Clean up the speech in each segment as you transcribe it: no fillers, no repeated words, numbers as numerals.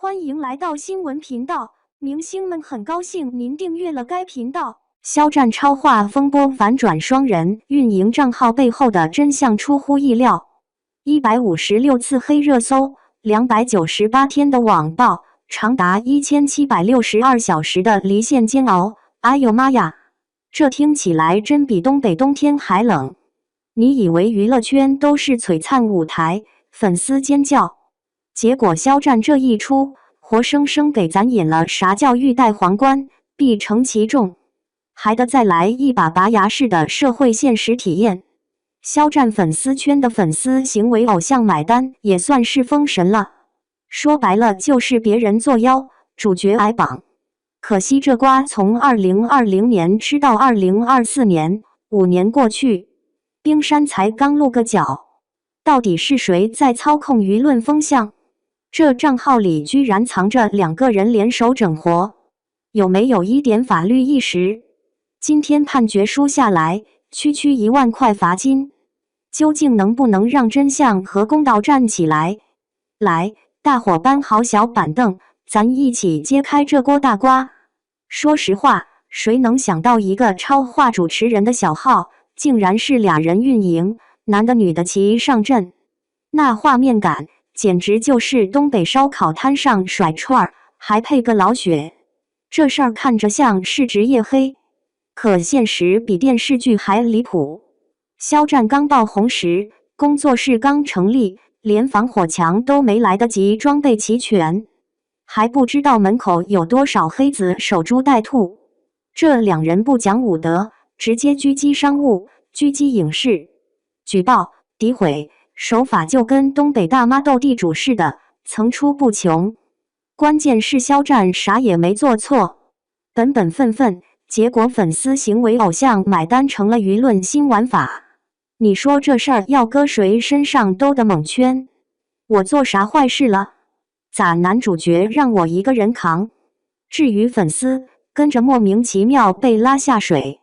欢迎来到新闻频道，明星们很高兴您订阅了该频道。肖战超话风波反转双人运营账号背后的真相出乎意料，156次黑热搜，298天的网暴，长达1762小时的离线煎熬。哎呦妈呀，这听起来真比东北冬天还冷。你以为娱乐圈都是璀璨舞台，粉丝尖叫？结果肖战这一出，活生生给咱演了啥叫欲戴皇冠，必承其重，还得再来一把拔牙式的社会现实体验。肖战粉丝圈的粉丝行为偶像买单，也算是封神了。说白了就是别人作妖，主角挨绑。可惜这瓜从2020年吃到2024年，5年过去，冰山才刚露个脚。到底是谁在操控舆论风向？这账号里居然藏着2个人联手整活，有没有一点法律意识？今天判决书下来，区1万块罚金，究竟能不能让真相和公道站起来？来，大伙搬好小板凳，咱一起揭开这锅大瓜。说实话，谁能想到一个超话主持人的小号，竟然是2人运营，男的女的齐上阵，那画面感简直就是东北烧烤摊上甩串儿，还配个老雪。这事儿看着像是职业黑，可现实比电视剧还离谱。肖战刚爆红时，工作室刚成立，连防火墙都没来得及装备齐全，还不知道门口有多少黑子守株待兔。这2人不讲武德，直接狙击商务，狙击影视，举报、诋毁，手法就跟东北大妈斗地主似的，层出不穷。关键是肖战啥也没做错，本本分分，结果粉丝行为偶像买单成了舆论新玩法。你说这事儿要搁谁身上都得蒙圈。我做啥坏事了？咋男主角让我一个人扛？至于粉丝，跟着莫名其妙被拉下水，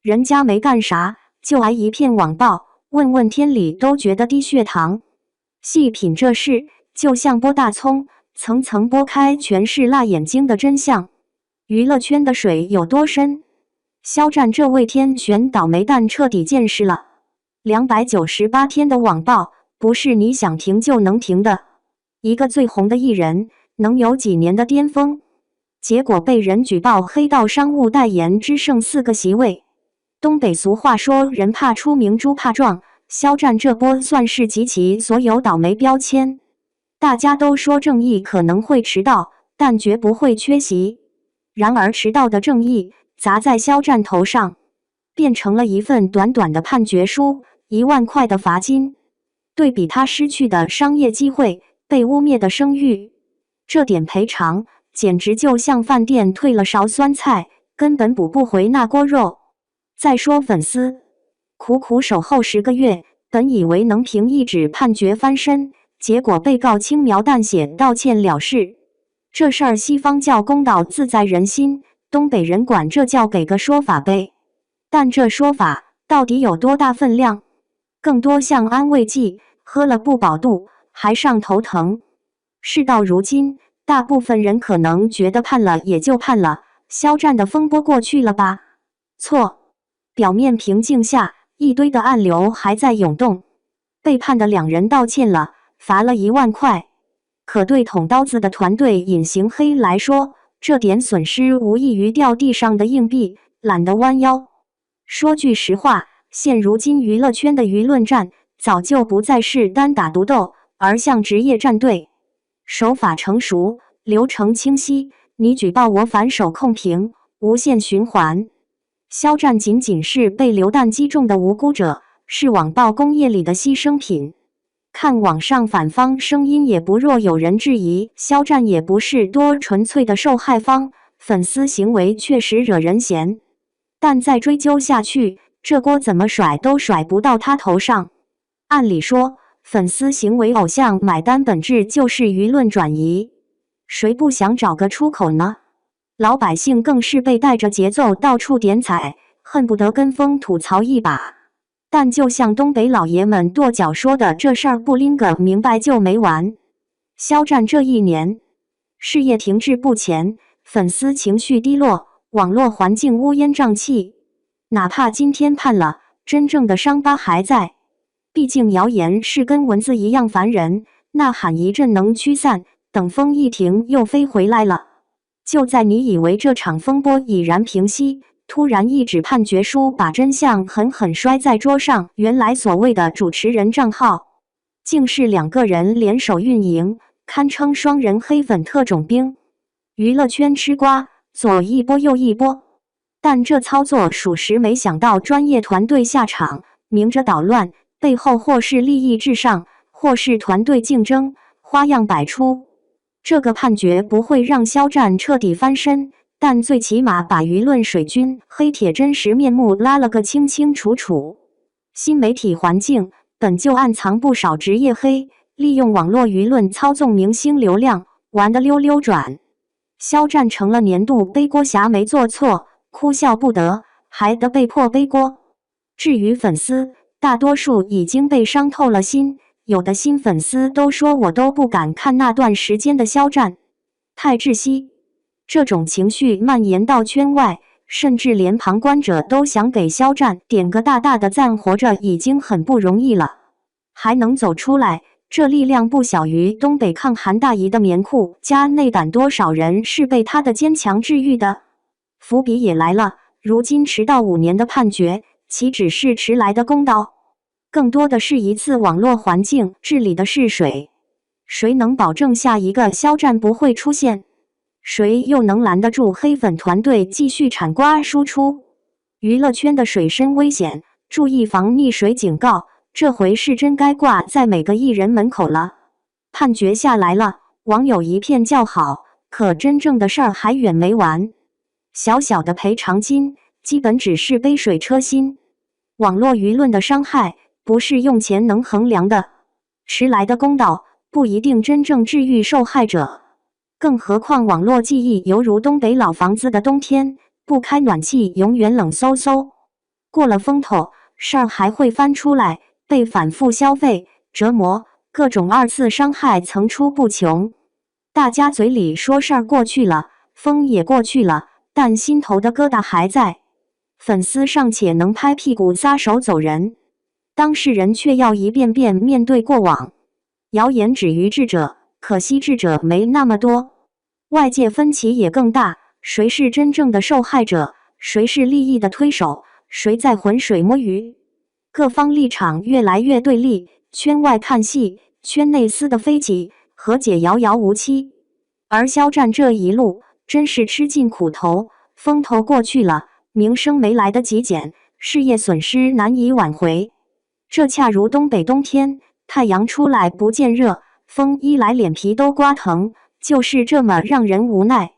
人家没干啥，就挨一片网暴，问问天理都觉得低血糖。细品这事，就像剥大葱，层层剥开全是辣眼睛的真相。娱乐圈的水有多深？肖战这位天选倒霉蛋彻底见识了。298天的网暴，不是你想停就能停的。一个最红的艺人，能有几年的巅峰？结果被人举报黑道商务代言只剩4个席位。东北俗话说人怕出名猪怕壮，肖战这波算是集齐所有倒霉标签。大家都说正义可能会迟到，但绝不会缺席。然而迟到的正义砸在肖战头上，变成了一份短短的判决书，1万块的罚金。对比他失去的商业机会，被污蔑的声誉，这点赔偿简直就像饭店退了勺酸菜，根本补不回那锅肉。再说粉丝，苦苦守候10个月，本以为能凭一纸判决翻身，结果被告轻描淡写道歉了事。这事儿西方叫公道自在人心，东北人管这叫给个说法呗。但这说法到底有多大分量？更多像安慰剂，喝了不饱肚，还上头疼。事到如今，大部分人可能觉得判了也就判了，肖战的风波过去了吧？错。表面平静下，一堆的暗流还在涌动。被判的2人道歉了，罚了1万块。可对捅刀子的团队隐形黑来说，这点损失无异于掉地上的硬币，懒得弯腰。说句实话，现如今娱乐圈的舆论战早就不再是单打独斗，而像职业战队，手法成熟，流程清晰，你举报我反手控评，无限循环。肖战仅仅是被流弹击中的无辜者，是网暴工业里的牺牲品。看网上反方声音也不弱，有人质疑肖战也不是多纯粹的受害方，粉丝行为确实惹人嫌。但再追究下去，这锅怎么甩都甩不到他头上。按理说，粉丝行为偶像买单本质就是舆论转移，谁不想找个出口呢？老百姓更是被带着节奏到处点彩，恨不得跟风吐槽一把。但就像东北老爷们跺脚说的，这事儿不拎个明白就没完。肖战这1年，事业停滞不前，粉丝情绪低落，网络环境乌烟瘴气。哪怕今天判了，真正的伤疤还在。毕竟谣言是跟蚊子一样烦人，呐喊一阵能驱散，等风一停又飞回来了。就在你以为这场风波已然平息，突然一纸判决书把真相狠狠摔在桌上，原来所谓的主持人账号，竟是2个人联手运营，堪称双人黑粉特种兵。娱乐圈吃瓜，左一波右一波，但这操作属实没想到专业团队下场，明着捣乱，背后或是利益至上，或是团队竞争，花样百出。这个判决不会让肖战彻底翻身，但最起码把舆论水军黑铁真实面目拉了个清清楚楚。新媒体环境本就暗藏不少职业黑，利用网络舆论操纵明星流量，玩得溜溜转。肖战成了年度背锅侠，没做错，哭笑不得，还得被迫背锅。至于粉丝，大多数已经被伤透了心。有的新粉丝都说我都不敢看那段时间的肖战，太窒息。这种情绪蔓延到圈外，甚至连旁观者都想给肖战点个大大的赞，活着已经很不容易了，还能走出来，这力量不小于东北抗韩大姨的棉裤加内胆，多少人是被他的坚强治愈的。伏笔也来了，如今迟到5年的判决，岂只是迟来的公道？更多的是一次网络环境治理的试水。谁能保证下一个肖战不会出现？谁又能拦得住黑粉团队继续产瓜输出？娱乐圈的水深危险，注意防溺水警告，这回是真该挂在每个艺人门口了。判决下来了，网友一片叫好，可真正的事儿还远没完。小小的赔偿金，基本只是杯水车薪。网络舆论的伤害，不是用钱能衡量的，迟来的公道不一定真正治愈受害者。更何况网络记忆犹如东北老房子的冬天，不开暖气永远冷飕飕。过了风头，事儿还会翻出来，被反复消费、折磨，各种2次伤害层出不穷。大家嘴里说事儿过去了，风也过去了，但心头的疙瘩还在。粉丝尚且能拍屁股撒手走人，当事人却要一遍遍面对过往。谣言止于智者，可惜智者没那么多。外界分歧也更大，谁是真正的受害者？谁是利益的推手？谁在浑水摸鱼？各方立场越来越对立，圈外看戏，圈内撕得飞起，和解遥遥无期。而肖战这一路真是吃尽苦头，风头过去了，名声没来得及捡，事业损失难以挽回。这恰如东北冬天，太阳出来不见热，风一来脸皮都刮疼，就是这么让人无奈。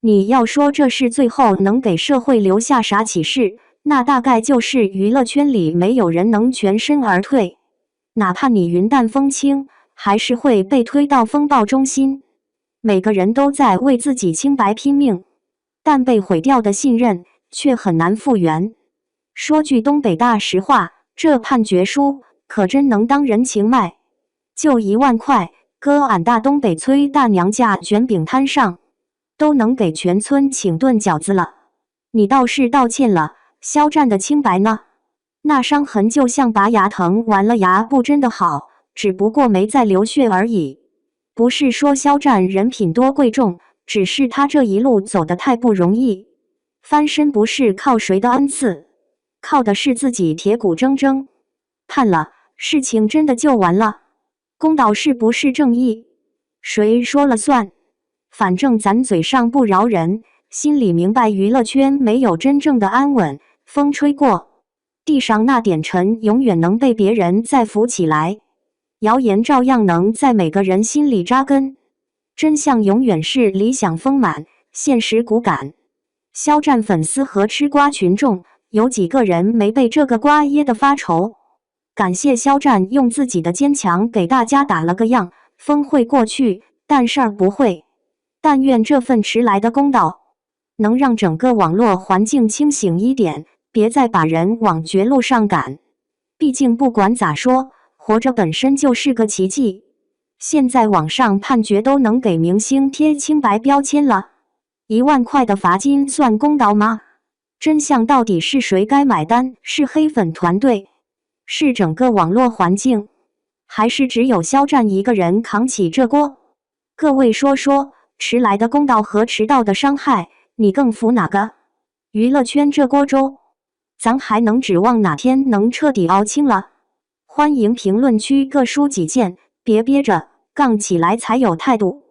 你要说这是最后能给社会留下啥启示，那大概就是娱乐圈里没有人能全身而退，哪怕你云淡风轻，还是会被推到风暴中心。每个人都在为自己清白拼命，但被毁掉的信任却很难复原。说句东北大实话，这判决书可真能当人情卖，就1万块，搁俺大东北崔大娘家卷饼摊上，都能给全村请顿饺子了。你倒是道歉了，肖战的清白呢？那伤痕就像拔牙疼完了牙不真的好，只不过没再流血而已。不是说肖战人品多贵重，只是他这一路走得太不容易。翻身不是靠谁的恩赐，靠的是自己铁骨铮铮。判了，事情真的就完了？公道是不是正义？谁说了算？反正咱嘴上不饶人，心里明白娱乐圈没有真正的安稳，风吹过，地上那点尘永远能被别人再扶起来，谣言照样能在每个人心里扎根，真相永远是理想丰满，现实骨感。肖战粉丝和吃瓜群众，有几个人没被这个瓜噎得发愁？感谢肖战用自己的坚强给大家打了个样，风会过去，但事儿不会。但愿这份迟来的公道，能让整个网络环境清醒一点，别再把人往绝路上赶。毕竟不管咋说，活着本身就是个奇迹。现在网上判决都能给明星贴清白标签了，1万块的罚金算公道吗？真相到底是谁该买单？是黑粉团队，是整个网络环境，还是只有肖战一个人扛起这锅？各位说说，迟来的公道和迟到的伤害，你更服哪个？娱乐圈这锅粥，咱还能指望哪天能彻底熬清了？欢迎评论区各抒己见，别憋着，杠起来才有态度。